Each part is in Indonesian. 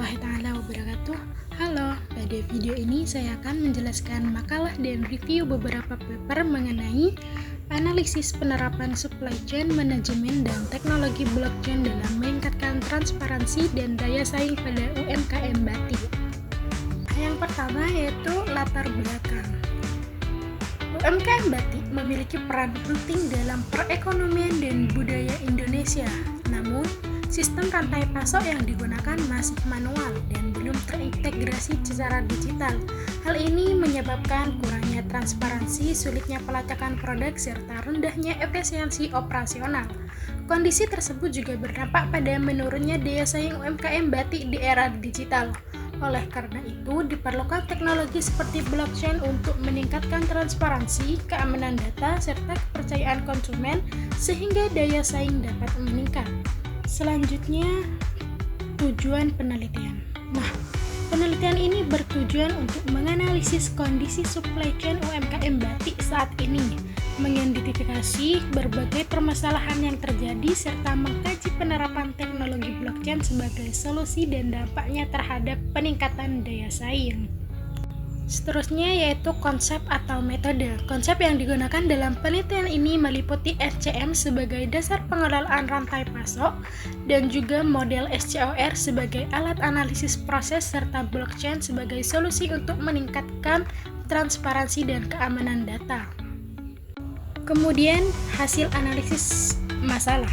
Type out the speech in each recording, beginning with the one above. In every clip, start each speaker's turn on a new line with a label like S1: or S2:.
S1: warahmatullahi taala wabarakatuh. Halo, pada video ini saya akan menjelaskan makalah dan review beberapa paper mengenai analisis penerapan supply chain manajemen dan teknologi blockchain dalam meningkatkan transparansi dan daya saing pada UMKM batik. Yang pertama yaitu latar belakang. UMKM batik memiliki peran penting dalam perekonomian dan budaya Indonesia. Namun, sistem rantai pasok yang digunakan masih manual dan belum terintegrasi secara digital. Hal ini menyebabkan kurangnya transparansi, sulitnya pelacakan produk, serta rendahnya efisiensi operasional. Kondisi tersebut juga berdampak pada menurunnya daya saing UMKM batik di era digital. Oleh karena itu, diperlukan teknologi seperti blockchain untuk meningkatkan transparansi, keamanan data, serta kepercayaan konsumen sehingga daya saing dapat meningkat. Selanjutnya, tujuan penelitian. Penelitian ini bertujuan untuk menganalisis kondisi supply chain UMKM batik saat ini, mengidentifikasi berbagai permasalahan yang terjadi, serta mengkaji penerapan teknologi blockchain sebagai solusi dan dampaknya terhadap peningkatan daya saing. Seterusnya yaitu konsep atau metode. Konsep yang digunakan dalam penelitian ini meliputi RCM sebagai dasar pengelolaan rantai pasok dan juga model SCOR sebagai alat analisis proses serta blockchain sebagai solusi untuk meningkatkan transparansi dan keamanan data. Kemudian hasil analisis masalah.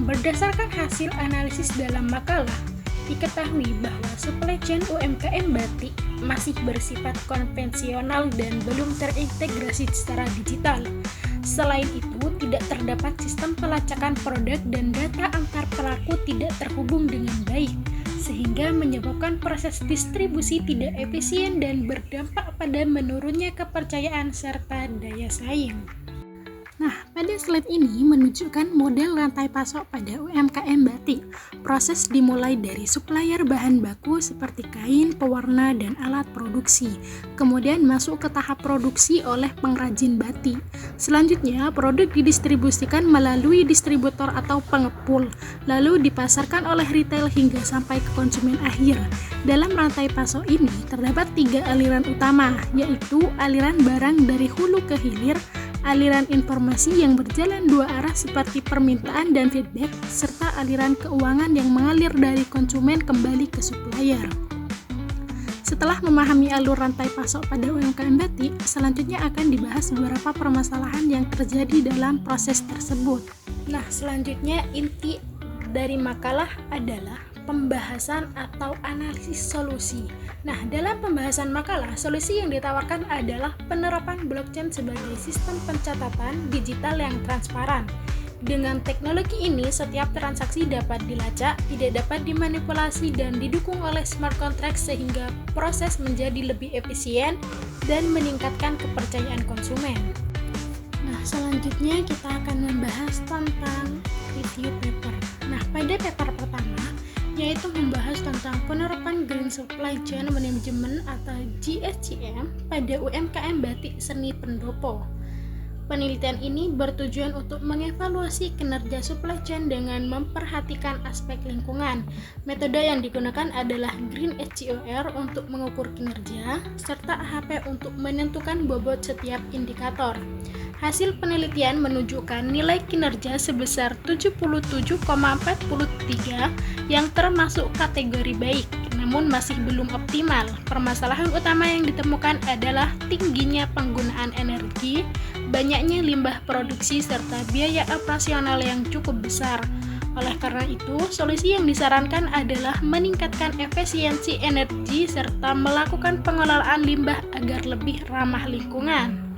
S1: Berdasarkan hasil analisis dalam makalah, diketahui bahwa supply chain UMKM batik masih bersifat konvensional dan belum terintegrasi secara digital. Selain itu, tidak terdapat sistem pelacakan produk dan data antar pelaku tidak terhubung dengan baik, sehingga menyebabkan proses distribusi tidak efisien dan berdampak pada menurunnya kepercayaan serta daya saing. Pada slide ini menunjukkan model rantai pasok pada UMKM batik. Proses dimulai dari supplier bahan baku seperti kain, pewarna, dan alat produksi. Kemudian masuk ke tahap produksi oleh pengrajin batik. Selanjutnya, produk didistribusikan melalui distributor atau pengepul, lalu dipasarkan oleh retail hingga sampai ke konsumen akhir. Dalam rantai pasok ini terdapat 3 aliran utama, yaitu aliran barang dari hulu ke hilir, aliran informasi yang berjalan dua arah seperti permintaan dan feedback, serta aliran keuangan yang mengalir dari konsumen kembali ke supplier. Setelah memahami alur rantai pasok pada UMKM batik, selanjutnya akan dibahas beberapa permasalahan yang terjadi dalam proses tersebut. Selanjutnya inti dari makalah adalah pembahasan atau analisis solusi. Dalam pembahasan makalah, solusi yang ditawarkan adalah penerapan blockchain sebagai sistem pencatatan digital yang transparan. Dengan teknologi ini, setiap transaksi dapat dilacak, tidak dapat dimanipulasi, dan didukung oleh smart contract sehingga proses menjadi lebih efisien dan meningkatkan kepercayaan konsumen. Selanjutnya kita akan membahas tentang review paper. Pada paper pertama, yaitu membahas tentang penerapan Green Supply Chain Management atau GSCM pada UMKM batik seni pendopo. Penelitian ini bertujuan untuk mengevaluasi kinerja supply chain dengan memperhatikan aspek lingkungan. Metode yang digunakan adalah Green SCOR untuk mengukur kinerja, serta AHP untuk menentukan bobot setiap indikator. Hasil penelitian menunjukkan nilai kinerja sebesar 77,43 yang termasuk kategori baik, namun masih belum optimal. Permasalahan utama yang ditemukan adalah tingginya penggunaan energi, banyaknya limbah produksi, serta biaya operasional yang cukup besar. Oleh karena itu, solusi yang disarankan adalah meningkatkan efisiensi energi serta melakukan pengelolaan limbah agar lebih ramah lingkungan.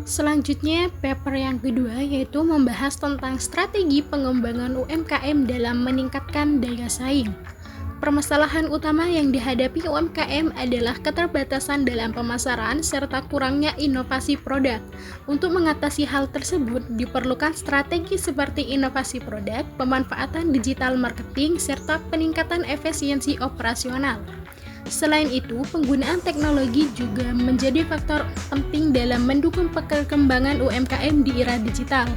S1: Selanjutnya, paper yang kedua yaitu membahas tentang strategi pengembangan UMKM dalam meningkatkan daya saing. Permasalahan utama yang dihadapi UMKM adalah keterbatasan dalam pemasaran serta kurangnya inovasi produk. Untuk mengatasi hal tersebut, diperlukan strategi seperti inovasi produk, pemanfaatan digital marketing, serta peningkatan efisiensi operasional. Selain itu, penggunaan teknologi juga menjadi faktor penting dalam mendukung perkembangan UMKM di era digital.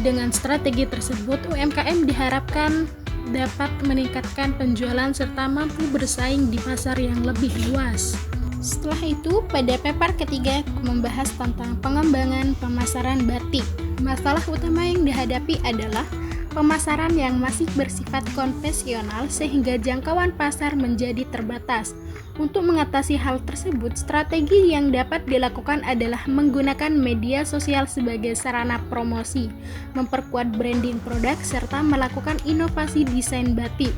S1: Dengan strategi tersebut, UMKM diharapkan dapat meningkatkan penjualan serta mampu bersaing di pasar yang lebih luas. Setelah itu, pada paper ketiga membahas tentang pengembangan pemasaran batik. Masalah utama yang dihadapi adalah pemasaran yang masih bersifat konvensional sehingga jangkauan pasar menjadi terbatas. Untuk mengatasi hal tersebut, strategi yang dapat dilakukan adalah menggunakan media sosial sebagai sarana promosi, memperkuat branding produk, serta melakukan inovasi desain batik.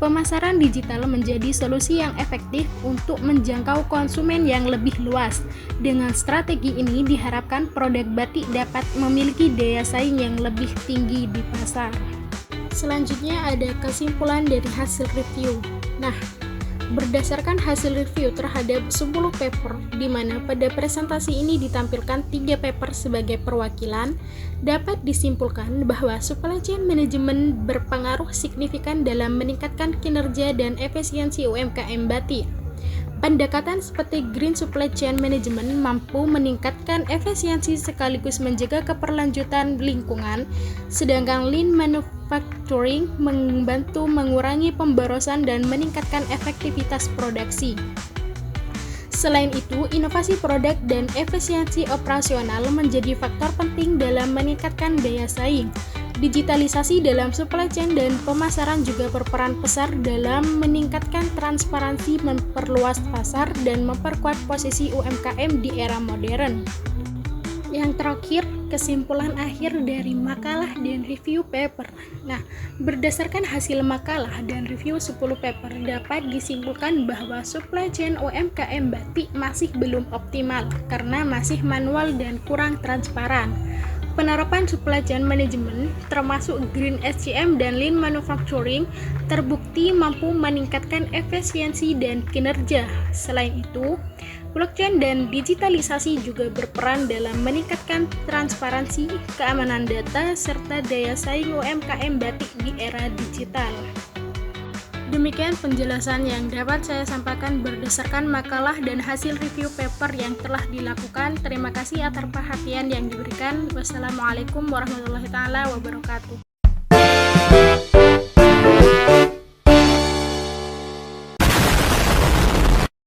S1: Pemasaran digital menjadi solusi yang efektif untuk menjangkau konsumen yang lebih luas. Dengan strategi ini diharapkan produk batik dapat memiliki daya saing yang lebih tinggi di pasar. Selanjutnya ada kesimpulan dari hasil review. Nah, berdasarkan hasil review terhadap 10 paper, di mana pada presentasi ini ditampilkan 3 paper sebagai perwakilan, dapat disimpulkan bahwa supply chain management berpengaruh signifikan dalam meningkatkan kinerja dan efisiensi UMKM batik. Pendekatan seperti Green Supply Chain Management mampu meningkatkan efisiensi sekaligus menjaga keberlanjutan lingkungan, sedangkan Lean Manufacturing membantu mengurangi pemborosan dan meningkatkan efektivitas produksi. Selain itu, inovasi produk dan efisiensi operasional menjadi faktor penting dalam meningkatkan daya saing. Digitalisasi dalam supply chain dan pemasaran juga berperan besar dalam meningkatkan transparansi, memperluas pasar, dan memperkuat posisi UMKM di era modern. Yang terakhir, kesimpulan akhir dari makalah dan review paper. Nah, berdasarkan hasil makalah dan review 10 paper, dapat disimpulkan bahwa supply chain UMKM batik masih belum optimal karena masih manual dan kurang transparan. Penerapan supply chain management, termasuk Green SCM dan Lean Manufacturing, terbukti mampu meningkatkan efisiensi dan kinerja. Selain itu, blockchain dan digitalisasi juga berperan dalam meningkatkan transparansi, keamanan data, serta daya saing UMKM batik di era digital. Demikian penjelasan yang dapat saya sampaikan berdasarkan makalah dan hasil review paper yang telah dilakukan. Terima kasih atas perhatian yang diberikan. Wassalamualaikum warahmatullahi wabarakatuh.